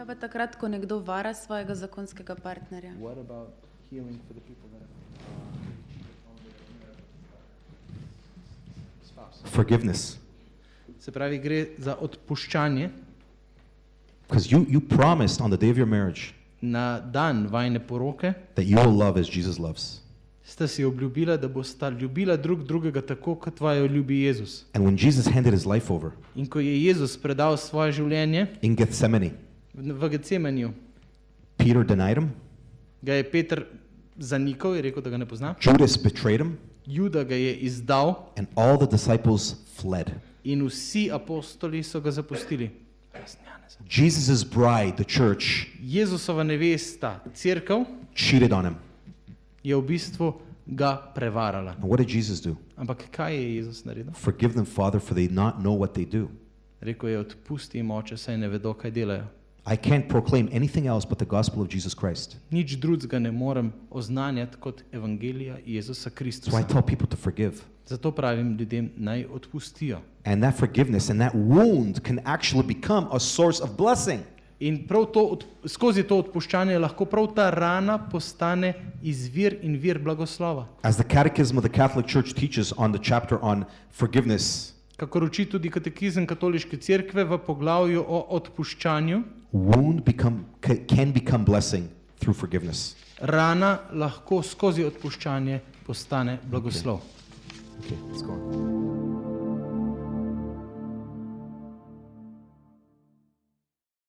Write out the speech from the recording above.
Kaj pa takrat, ko nekdo vara svojega zakonskega partnerja? What about healing for the people that are Forgiveness. Se pravi, gre za odpuščanje. Because you promised on the day of your marriage Na dan vajne poroke that you will love as Jesus loves. sta si obljubila, da bosta ljubila drug drugega tako, kot vaju ljubi Jezus. And when Jesus handed his life over In ko je Jezus predal svoje življenje in Gethsemane, v Getsemanju, Peter denied him, ga je Peter zanikal, je rekel, da ga ne pozna. Judas betrayed him, Juda ga je izdal and all the disciples fled. in vsi apostoli so ga zapustili. Jesus' bride, the church, Jezusova nevesta, cerkev, cheated on him. je v bistvu ga prevarala. And what did Jesus do? Ampak kaj je Jezus naredil? Forgive them, Father, for they not know what they do. Rekel je, odpusti jim, oče, saj ne vedo, kaj delajo. I can't proclaim anything else but the gospel of Jesus Christ. Nič drugega ne morem oznanjati kot evangelija Jezusa So I Kristusa. tell people to forgive. Zato pravim ljudem, naj odpustijo. And that forgiveness and that wound can actually become a source of blessing. In prav to, skozi to odpuščanje lahko prav ta rana postane izvir in vir blagoslova. As the Catechism of the Catholic Church teaches on the chapter on forgiveness, Kakor uči tudi katekizem katoliške cerkve v poglavju o odpuščanju, wound can become blessing through forgiveness. rana lahko skozi odpuščanje postane blagoslov. Okay, let's go on.